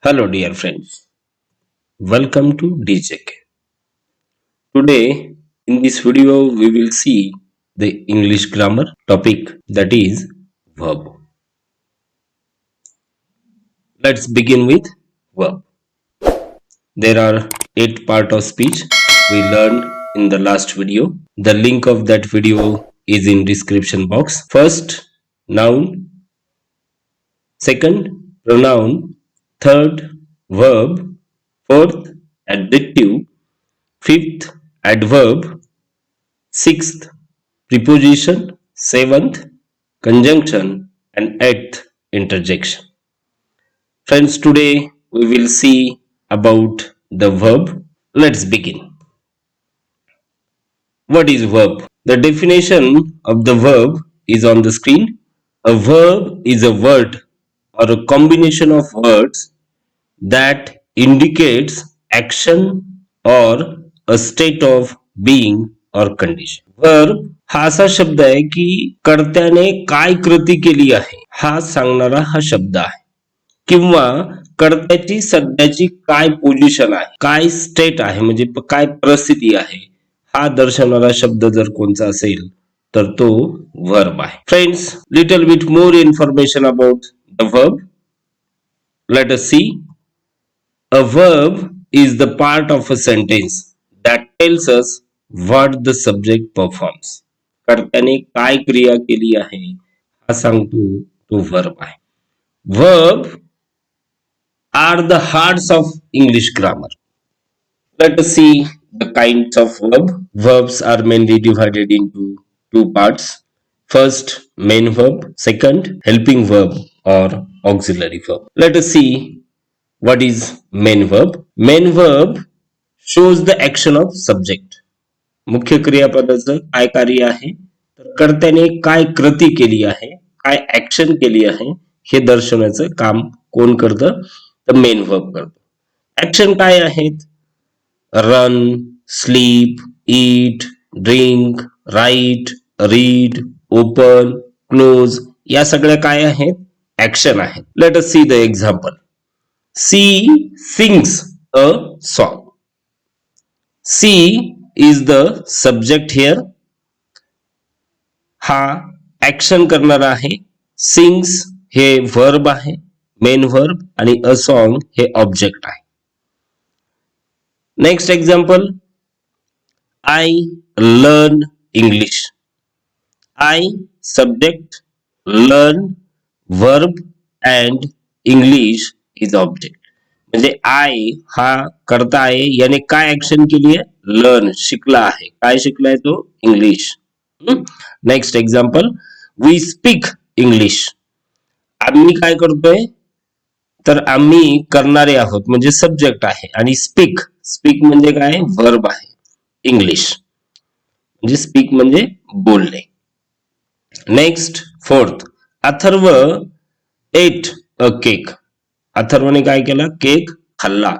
Hello, dear friends. Welcome to DJK. Today, in this video, we will see the English grammar topic that is verb. Let's begin with verb. There are 8 parts of speech we learned in the last video. The link of that video is in description box. First, noun. Second, pronoun. Third, verb. Fourth, adjective. Fifth, adverb. Sixth, preposition. Seventh, conjunction. And eighth, interjection. Friends, today we will see about the verb. Let's begin. What is verb? The definition of the verb is on the screen. A verb is a word or a combination of words that indicates action or a state of being or condition. Verb हा असा शब्द आहे की कर्त्याने काय कृती केली आहे हा सांगणारा हा शब्द आहे किंवा कर्त्याची सध्याची काय पोझिशन आहे काय स्टेट आहे म्हणजे काय परिस्थिती आहे हा दर्शवणारा शब्द जर कोणता असेल तर तो वर्ब आहे. Friends, little bit more information about the verb. Let us see. A verb is the part of a sentence that tells us what the subject performs. कर्त्याने काय क्रिया केली आहे हा सांगतो तो verb आहे. Verb are the hearts of English grammar. Let us see the kinds of verb. Verbs are mainly divided into two parts. First, main verb. Second, helping verb or auxiliary verb. Let us see what is main verb. Main verb shows the action of subject. मुख्य क्रियापदाचं काय कार्य आहे तर कर्त्याने काय कृती केली आहे काय ऍक्शन केली आहे हे दर्शवण्याचं काम कोण करतं तर मेन वर्ब करतो. ऍक्शन काय आहेत? Run, sleep, eat, drink, write, read, open, close या सगळ्या काय आहेत? ऍक्शन आहेत. Let us see the example. She sings a song. She is the subject here. हा ऍक्शन करणारा आहे. सिंग्स हे वर्ब आहे, मेन वर्ब, आणि अ सॉन्ग हे ऑब्जेक्ट आहे. Next example. I learn English. I subject, learn verb and English is object. म्हणजे I हा करता आहे याने काय ऍक्शन केली आहे? लर्न, शिकला आहे. काय शिकलाय तो? English. Next example. We speak English. आम्ही काय करतोय तर आम्ही करणारे आहोत म्हणजे सब्जेक्ट आहे आणि स्पीक, स्पीक म्हणजे काय? वर्ब आहे. इंग्लिश म्हणजे स्पीक म्हणजे बोलणे. Next fourth. Atharva ate a cake. अथर्वने काय केला? केक खाल्ला.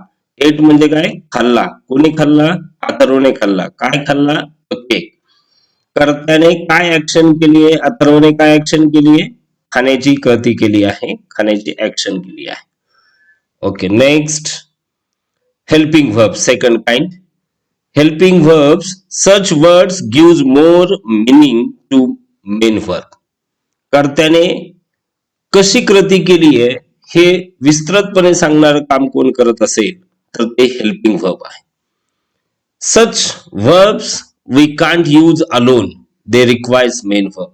एट म्हणजे काय? खाल्ला. कोणी खाल्ला? अथर्वने खाल्ला. काय खाल्ला? केक. कर्त्याने काय ऍक्शन केली आहे? अथर्वने काय ऍक्शन केली आहे? खाण्याची कृती केली आहे, खाण्याची ऍक्शन केली आहे. Okay. Next, helping verb, second kind. Helping verbs, such words gives more meaning to main verb. कर्त्याने कशी कृती केली आहे हे विस्तृतपणे सांगणारं काम कोण करत असेल तर ते हेल्पिंग वर्ब आहे. सच verbs we can't use alone, they requires main verb.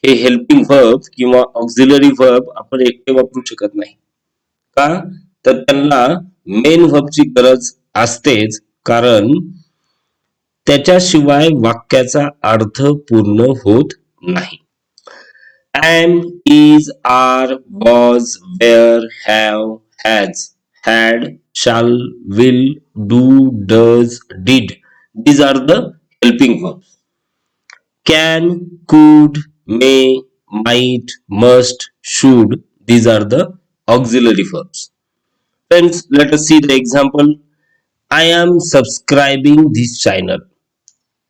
हे हेल्पिंग वर्ब किंवा ऑक्झिलरी वर्ब आपण एकटे वापरू शकत नाही. का तर त्यांना मेन वर्बची गरज असतेच, कारण त्याच्याशिवाय वाक्याचा अर्थ पूर्ण होत नाही. am, is, are, was, were, have, has, had, shall, will, do, does, did. These are the helping verbs. Can, could, may, might, must, should. These are the auxiliary verbs. Friends, let us see the example. I am subscribing this channel.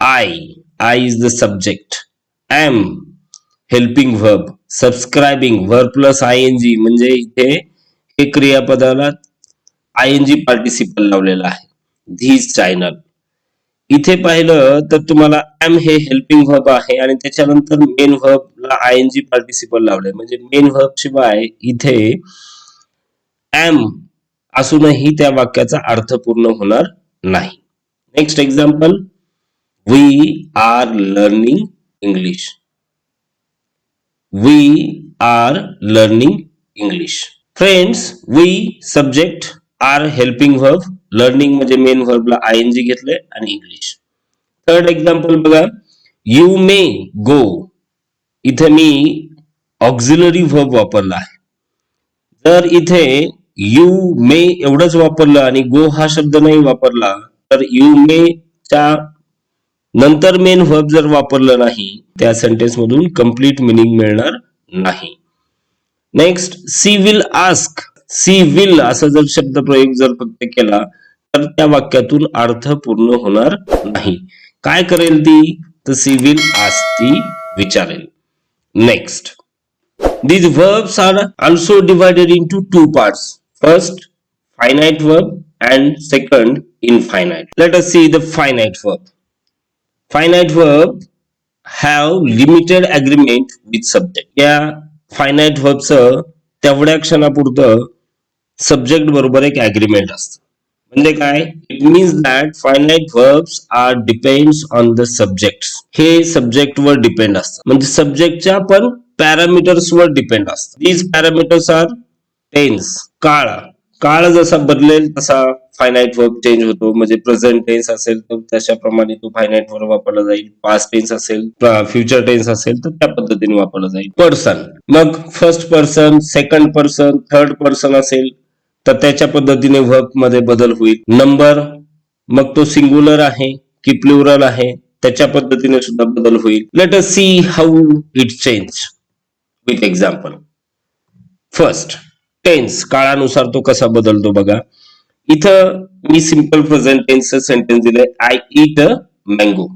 I is the subject. Am helping verb. Subscribing verb plus ing म्हणजे इथे हे क्रियापदाला आयएनजी participle लावलेला आहे. This channel. इथे पाहिलं तर तुम्हाला M हे हेल्पिंग व्हर्ब आहे आणि त्याच्यानंतर मेन व्हर्बला आयएनजी पार्टिसिपल लावलंय. म्हणजे मेन व्हर्ब शिवाय इथे एम असूनही त्या वाक्याचा अर्थ पूर्ण होणार नाही. Next example, we are learning English. We are learning English. Friends, we subject, are helping verb, learning म्हणजे मेन व्हर्बला आयएनजी घेतले आणि इंग्लिश. थर्ड एक्झाम्पल बघा, यू मे गो. इथे मी ऑक्झिलरी व्हर्ब वापरला आहे. जर इथे यू मे एवढंच वापरलं आणि गो हा शब्द नाही वापरला तर यू मे च्या नंतर मेन व्हर्ब जर वापरलं नाही त्या सेंटेन्स मधून कंप्लीट मिनिंग मिळणार नाही. Next, she will ask. She will असा जर शब्द प्रयोग जर फक्त केला तर त्या वाक्यातून अर्थ पूर्ण होणार नाही. काय करेल ती? तर सी विल आस्क, ती विचारेल. Next, these verbs are also divided into two parts. First, finite verb and second, infinite. Let us see the finite verb. Finite verb have limited agreement with subject. या finite verbचं तेवढ्या क्षणापुरतं subject बरोबर एक agreement असतं. म्हणजे काय? It means that finite verbs are depends on the subject. हे सब्जेक्ट वर डिपेंड असतं. म्हणजे सब्जेक्टच्या पण पॅरामीटर्स वर डिपेंड असतं. दीज पॅरामीटर्स आर टेन्स, काळ. काळ जसा बदलेल तसा फायनाइट वर्ब चेंज होतो. म्हणजे प्रेझेंट टेन्स असेल तर त्याच्याप्रमाणे तो फायनाइट वर्ब वापरला जाईल. पास्ट टेन्स असेल, फ्युचर टेन्स असेल तर त्या पद्धतीने वापरला जाईल. पर्सन, मग first person, second person, third person असेल तर त्याच्या पद्धतीने वर्ब मध्ये बदल होईल. नंबर, मग तो सिंग्युलर आहे की प्लुरल आहे त्याच्या पद्धतीने सुद्धा बदल होईल. Let us see how it change with example. First, tense, काळानुसार तो कसा बदलतो बघा. इथं मी सिंपल प्रेझेंट टेन्सचं सेंटेन्स दिलंय, आय ईट अ मँगो.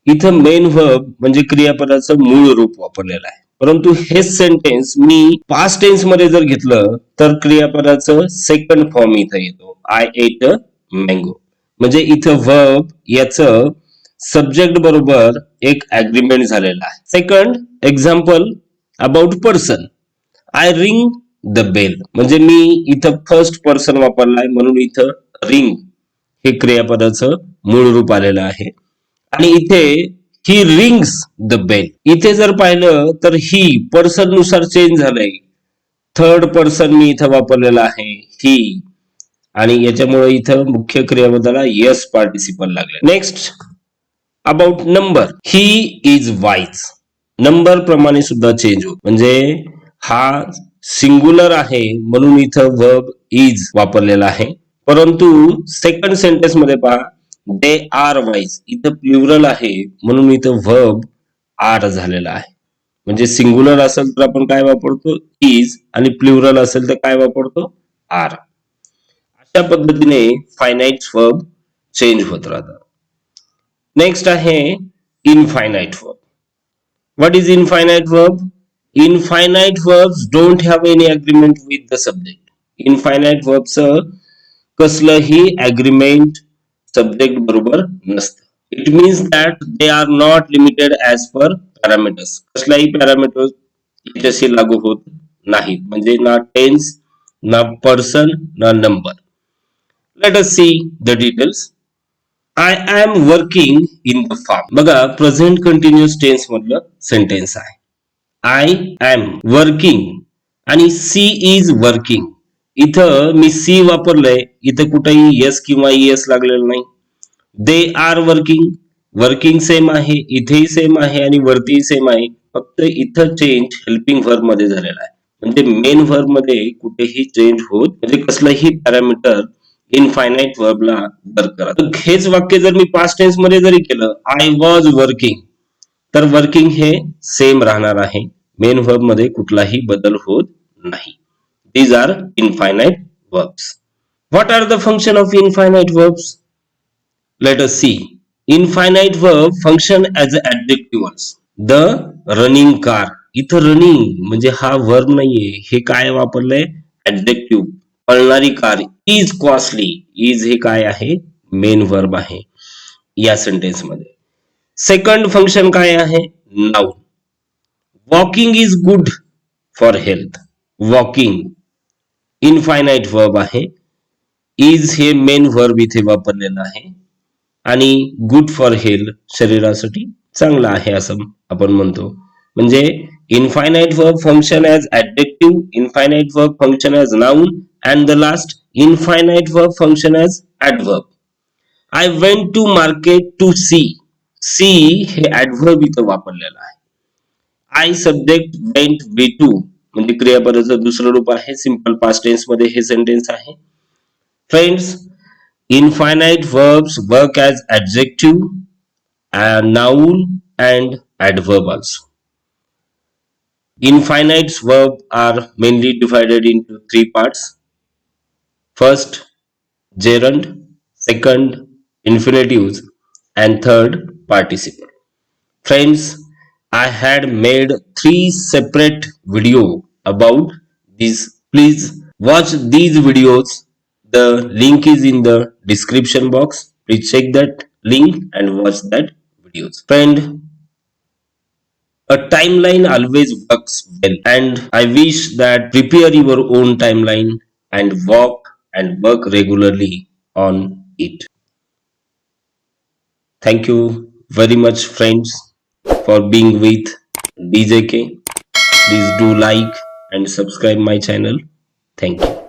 इथं मेन व्हर्ब म्हणजे क्रियापदाचं मूळ रूप वापरलेलं आहे. परंतु हेच सेंटेन्स मी पास्ट टेन्स मध्ये जर घेतलं तर क्रियापदाचं सेकंड फॉर्म इथं येतो, आय एट अ मँगो. म्हणजे इथं व्हर्ब याचं सब्जेक्ट बरोबर एक अग्रीमेंट झालेला आहे. Second example about person, I ring the bell. म्हणजे मी इथं फर्स्ट पर्सन वापरलाय म्हणून इथं रिंग हे क्रियापदाचं मूळ रूप आलेलं आहे. आणि इथे ही रिंग्स द बेल. इथे जर पाहिलं तर ही पर्सन नुसार चेंज झालंय. थर्ड पर्सन मी इथं वापरलेला आहे, ही. आणि याच्यामुळे इथं मुख्य क्रियापदाला यस पार्टिसिपल लागले. Next, about number, he is wise. Number प्रमाणे सुद्धा चेंज होत. म्हणजे हा सिंग्युलर आहे म्हणून इथं वर्ब इज वापरलेला आहे. परंतु सेकंड सेंटेन्स मध्ये पहा, दे आर वाईज. इथं प्लुरल आहे म्हणून इथं वर्ब आर झालेला आहे. म्हणजे सिंग्युलर असेल तर आपण काय वापरतो? इज. आणि प्लुरल असेल तर काय वापरतो? आर. अशा पद्धतीने फायनाइट वर्ब चेंज होत राहतात. नेक्स्ट आहे infinite verb. What is infinite verb? Infinite verbs don't have any agreement with the subject. Infinite verbs कसलंही agreement subject बरोबर नसतं. It means that they are not limited as per parameters. कसलाही parameters याच्याशी लागू होत नाहीत. म्हणजे ना tense, ना person, ना number. Let us see the details. I am working in the farm. बघा, प्रेझेंट कंटिन्युअस टेन्स मधलं सेंटेन्स आहे. आय एम वर्किंग आणि सी इज वर्किंग. इथं मी सी वापरलंय, इथं कुठेही यस किंवा एस लागलेलं नाही. They are working, working same आहे, इथेही सेम आहे आणि वरतीही सेम आहे. फक्त इथं चेंज हेल्पिंग व्हर्ब मध्ये झालेला आहे. म्हणजे मेन व्हर्ब मध्ये कुठेही चेंज होत म्हणजे कसलंही पॅरामीटर इनफायनाइट व्हर्बला बरकरार. हेच वाक्य जर मी पास्ट टेन्स मध्ये जरी केलं, आय वॉज वर्किंग, तर वर्किंग हे सेम राहणार आहे. मेन व्हर्ब मध्ये कुठलाही बदल होत नाही. These are infinite verbs. What are the function of infinite verbs? Let us see. Infinite verb function as adjectives. The running car. इथं रनिंग म्हणजे हा वर्ब नाहीये, हे काय वापरलंय? ऍडजेक्टिव्ह. पळणारी कार इज कॉस्टली. इज हे काय आहे? मेन वर्ब आहे या सेंटेन्स मध्ये. सेकंड फंक्शन काय आहे? Noun. Walking is good for health. Walking infinite verb आहे. इज हे मेन वर्ब इथे वापरलेलं आहे आणि गुड फॉर हेल्थ शरीरासाठी चांगला आहे असं आपण म्हणतो. म्हणजे infinite verb function as adjective, infinite verb function as noun and the last infinite verb function as adverb. I went to market to see. See हे ॲडवर्ब इथं वापरलेलं आहे. I subject went B two म्हणजे क्रियापदाचं दुसरं रूप आहे. Simple past tense मध्ये हे सेंटेन्स आहे. Friends, infinite verbs work as adjective, a noun and adverb also. Infinite verbs are mainly divided into three parts. First, gerund, second, infinitives, and third, participle. Friends, I had made three separate video about this. Please watch these videos. The link is in the description box. Please check that link and watch that videos. Friend, a timeline always works well, and I wish that prepare your own timeline and walk and work regularly on it. Thank you very much, friends, for being with DJK. Please do like and subscribe my channel. Thank you.